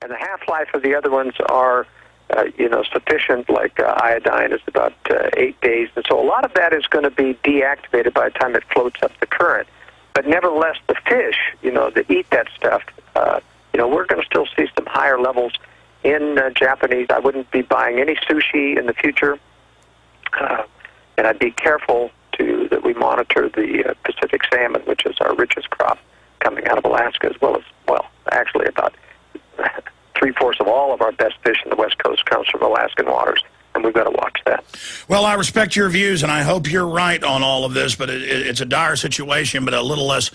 And the half-life of the other ones are, sufficient, like iodine is about 8 days. And so a lot of that is going to be deactivated by the time it floats up the current. But nevertheless, the fish, that eat that stuff, we're going to still see some higher levels in Japanese. I wouldn't be buying any sushi in the future. And I'd be careful that we monitor the Pacific salmon, which is our richest crop coming out of Alaska, as well as, actually about 3/4 of all of our best fish in the West Coast comes from Alaskan waters, and we've got to watch that. Well, I respect your views, and I hope you're right on all of this, but it's a dire situation, but a little less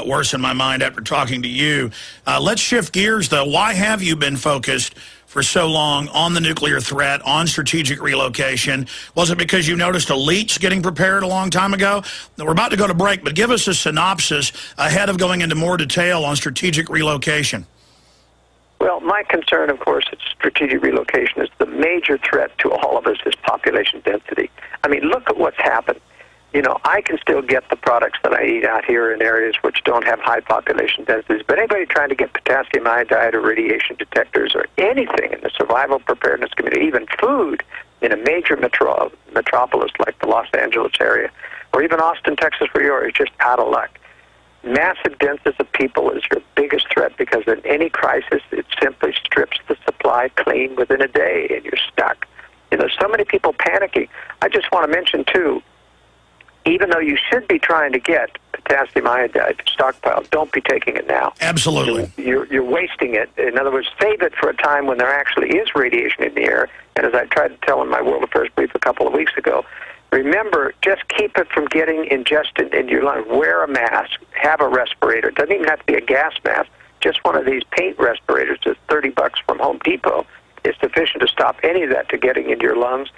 worse in my mind after talking to you. Let's shift gears, though. Why have you been focused for so long on the nuclear threat, on strategic relocation? Was it because you noticed a leech getting prepared a long time ago? We're about to go to break, but give us a synopsis ahead of going into more detail on strategic relocation. Well, my concern, of course, is strategic relocation is the major threat to all of us is population density. I mean, look at what's happened. I can still get the products that I eat out here in areas which don't have high population densities, but anybody trying to get potassium iodide or radiation detectors or anything in the survival preparedness community, even food in a major metropolis like the Los Angeles area, or even Austin, Texas, where you are, is just out of luck. Massive densities of people is your biggest threat because in any crisis, it simply strips the supply clean within a day, and you're stuck. So many people panicking. I just want to mention, too, even though you should be trying to get potassium iodide stockpiled, don't be taking it now. Absolutely. You're wasting it. In other words, save it for a time when there actually is radiation in the air. And as I tried to tell in my World Affairs brief a couple of weeks ago, remember, just keep it from getting ingested into your lungs. Wear a mask. Have a respirator. It doesn't even have to be a gas mask. Just one of these paint respirators that's $30 from Home Depot is sufficient to stop any of that to getting into your lungs.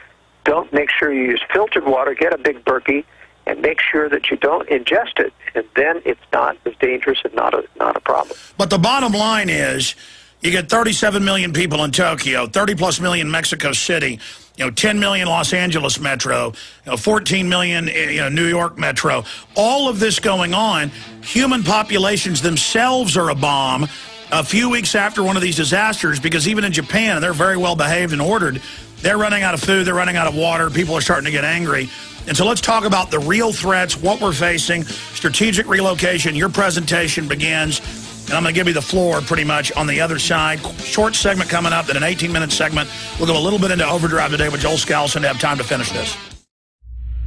Don't make sure you use filtered water. Get a big Berkey. And make sure that you don't ingest it, and then it's not as dangerous and not a problem. But the bottom line is, you get 37 million people in Tokyo, 30+ million Mexico City, 10 million Los Angeles metro, 14 million New York metro. All of this going on, human populations themselves are a bomb. A few weeks after one of these disasters, because even in Japan, they're very well behaved and ordered, they're running out of food, they're running out of water, people are starting to get angry. And so let's talk about the real threats, what we're facing, strategic relocation. Your presentation begins, and I'm going to give you the floor pretty much on the other side. Short segment coming up, then an 18-minute segment. We'll go a little bit into overdrive today with Joel Skousen to have time to finish this.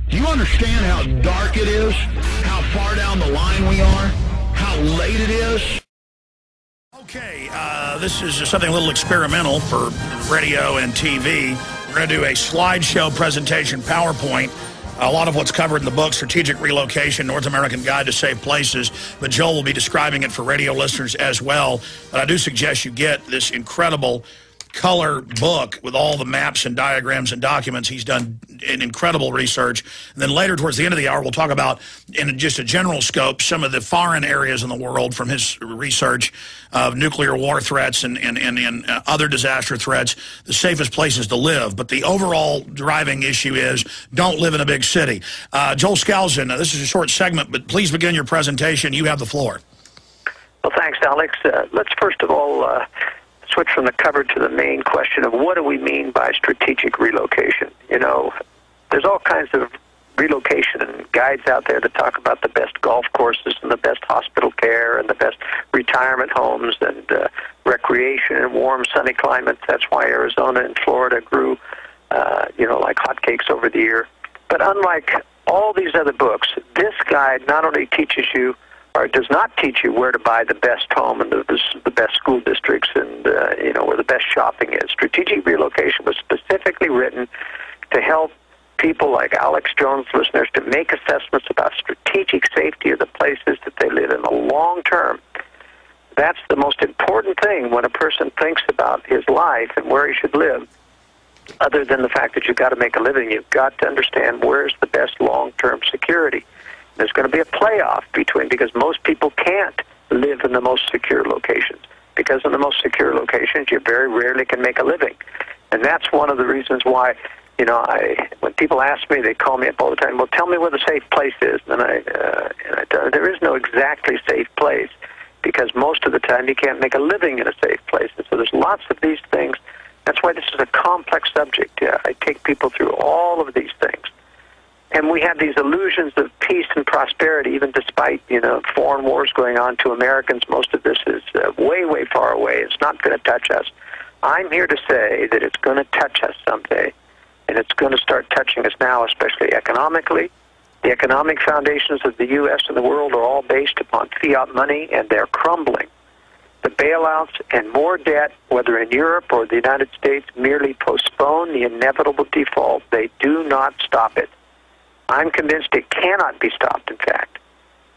Do you understand how dark it is? How far down the line we are? How late it is? Okay, this is just something a little experimental for radio and TV. We're going to do a slideshow presentation, PowerPoint. A lot of what's covered in the book, Strategic Relocation, North American Guide to Safe Places, but Joel will be describing it for radio listeners as well. But I do suggest you get this incredible color book with all the maps and diagrams and documents. He's done an incredible research. And then later, towards the end of the hour, we'll talk about, in just a general scope, some of the foreign areas in the world from his research of nuclear war threats and other disaster threats, the safest places to live. But the overall driving issue is don't live in a big city. Joel Skousen, this is a short segment, but please begin your presentation. You have the floor. Well, thanks, Alex. Let's first of all switch from the cover to the main question of what do we mean by strategic relocation. There's all kinds of relocation guides out there that talk about the best golf courses and the best hospital care and the best retirement homes and recreation in warm, sunny climates. That's why Arizona and Florida grew, like hotcakes over the year. But unlike all these other books, this guide not only teaches you or does not teach you where to buy the best home and the best school districts and, where the best shopping is. Strategic relocation was specifically written to help people like Alex Jones listeners to make assessments about strategic safety of the places that they live in the long term. That's the most important thing when a person thinks about his life and where he should live. Other than the fact that you've got to make a living, you've got to understand where's the best long-term security. There's going to be a playoff because most people can't live in the most secure locations. Because in the most secure locations, you very rarely can make a living. And that's one of the reasons why, when people ask me, they call me up all the time, well, tell me where the safe place is. And I tell them, there is no exactly safe place. because most of the time you can't make a living in a safe place. And so there's lots of these things. That's why this is a complex subject. I take people through all of these things. And we have these illusions of peace and prosperity, even despite, foreign wars going on to Americans. Most of this is way, way far away. It's not going to touch us. I'm here to say that it's going to touch us someday, and it's going to start touching us now, especially economically. The economic foundations of the U.S. and the world are all based upon fiat money, and they're crumbling. The bailouts and more debt, whether in Europe or the United States, merely postpone the inevitable default. They do not stop it. I'm convinced it cannot be stopped, in fact.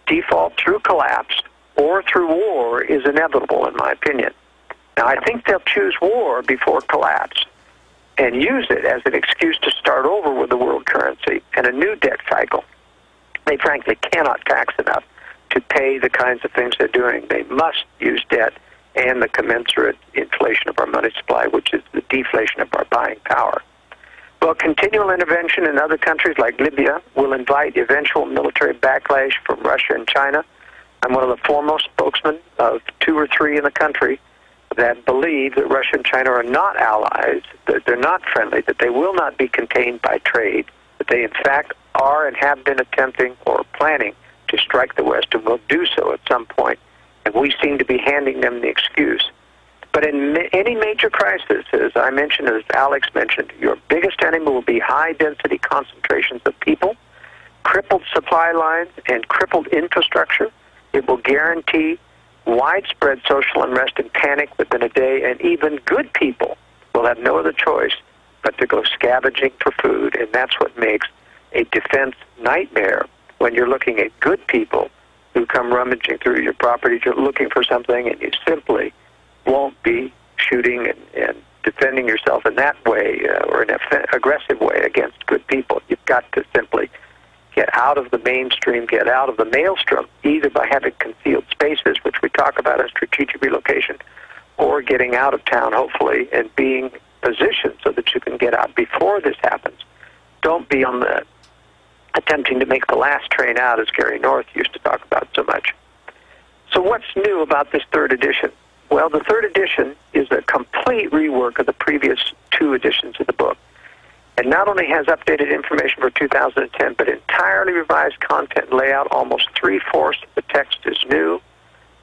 Default through collapse or through war is inevitable, in my opinion. Now, I think they'll choose war before collapse and use it as an excuse to start over with the world currency and a new debt cycle. They frankly cannot tax enough to pay the kinds of things they're doing. They must use debt and the commensurate inflation of our money supply, which is the deflation of our buying power. Well, continual intervention in other countries like Libya will invite eventual military backlash from Russia and China. I'm one of the foremost spokesmen of 2 or 3 in the country that believe that Russia and China are not allies, that they're not friendly, that they will not be contained by trade, that they in fact are and have been attempting or planning to strike the West and will do so at some point. And we seem to be handing them the excuse. But in any major crisis, as I mentioned, as Alex mentioned, your biggest enemy will be high-density concentrations of people, crippled supply lines, and crippled infrastructure. It will guarantee widespread social unrest and panic within a day, and even good people will have no other choice but to go scavenging for food, and that's what makes a defense nightmare when you're looking at good people who come rummaging through your property, you're looking for something, and you simply won't be shooting and defending yourself in that way or in an aggressive way against good people. You've got to simply get out of the mainstream, get out of the maelstrom, either by having concealed spaces, which we talk about in strategic relocation, or getting out of town, hopefully, and being positioned so that you can get out before this happens. Don't be on the attempting to make the last train out, as Gary North used to talk about so much. So what's new about this 3rd edition? Well, the 3rd edition is a complete rework of the previous 2 editions of the book. It not only has updated information for 2010, but entirely revised content and layout. Almost 3/4 of the text is new.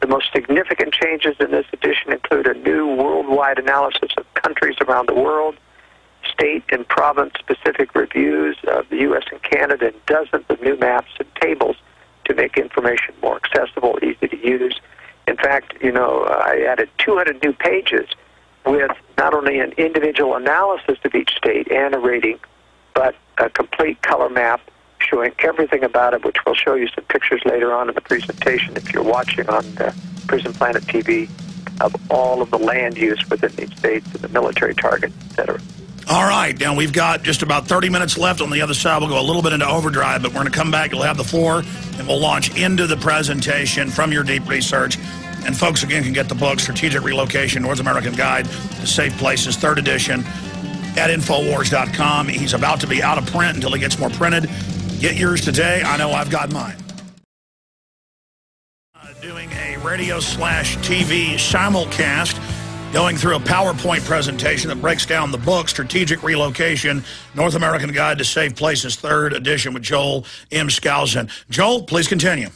The most significant changes in this edition include a new worldwide analysis of countries around the world, state and province-specific reviews of the U.S. and Canada, and dozens of new maps and tables to make information more accessible, easy to use. In fact, I added 200 new pages with not only an individual analysis of each state and a rating, but a complete color map showing everything about it, which we'll show you some pictures later on in the presentation if you're watching on Prison Planet TV, of all of the land use within these states and the military targets, et cetera. All right, now we've got just about 30 minutes left. On the other side, we'll go a little bit into overdrive, but we're going to come back. You'll have the floor, and we'll launch into the presentation from your deep research. And folks, again, can get the book, Strategic Relocation, North American Guide to Safe Places, 3rd edition, at Infowars.com. He's about to be out of print until he gets more printed. Get yours today. I know I've got mine. Doing a radio/TV simulcast, going through a PowerPoint presentation that breaks down the book, Strategic Relocation, North American Guide to Safe Places, 3rd edition, with Joel M. Skousen. Joel, please continue.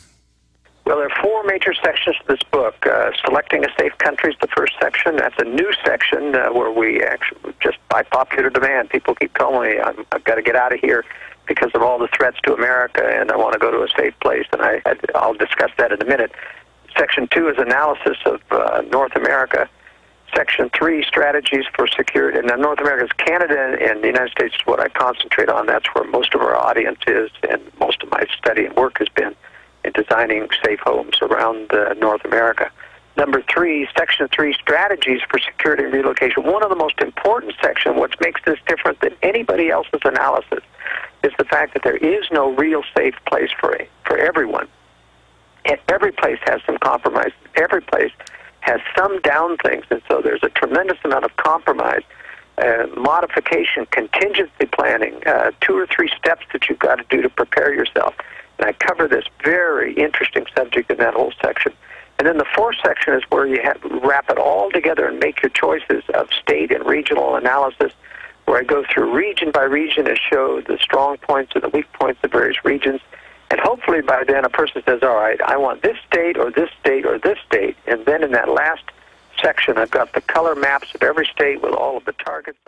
Well, there are 4 major sections to this book. Selecting a safe country is the first section. That's a new section where we actually, just by popular demand, people keep calling me, I've got to get out of here because of all the threats to America, and I want to go to a safe place, and I'll discuss that in a minute. Section 2 is analysis of North America. Section 3, strategies for security. And North America is Canada, and the United States is what I concentrate on. That's where most of our audience is, and most of my study and work has been in designing safe homes around North America. Number 3, Section 3, strategies for security and relocation. One of the most important sections, what makes this different than anybody else's analysis, is the fact that there is no real safe place for everyone. And every place has some compromise. Every place has some down things, and so there's a tremendous amount of compromise, modification, contingency planning, 2 or 3 steps that you've got to do to prepare yourself. And I cover this very interesting subject in that whole section. And then the fourth section is where you wrap it all together and make your choices of state and regional analysis, where I go through region by region and show the strong points and the weak points of various regions. And hopefully by then a person says, all right, I want this state or this state or this state. And then in that last section, I've got the color maps of every state with all of the targets.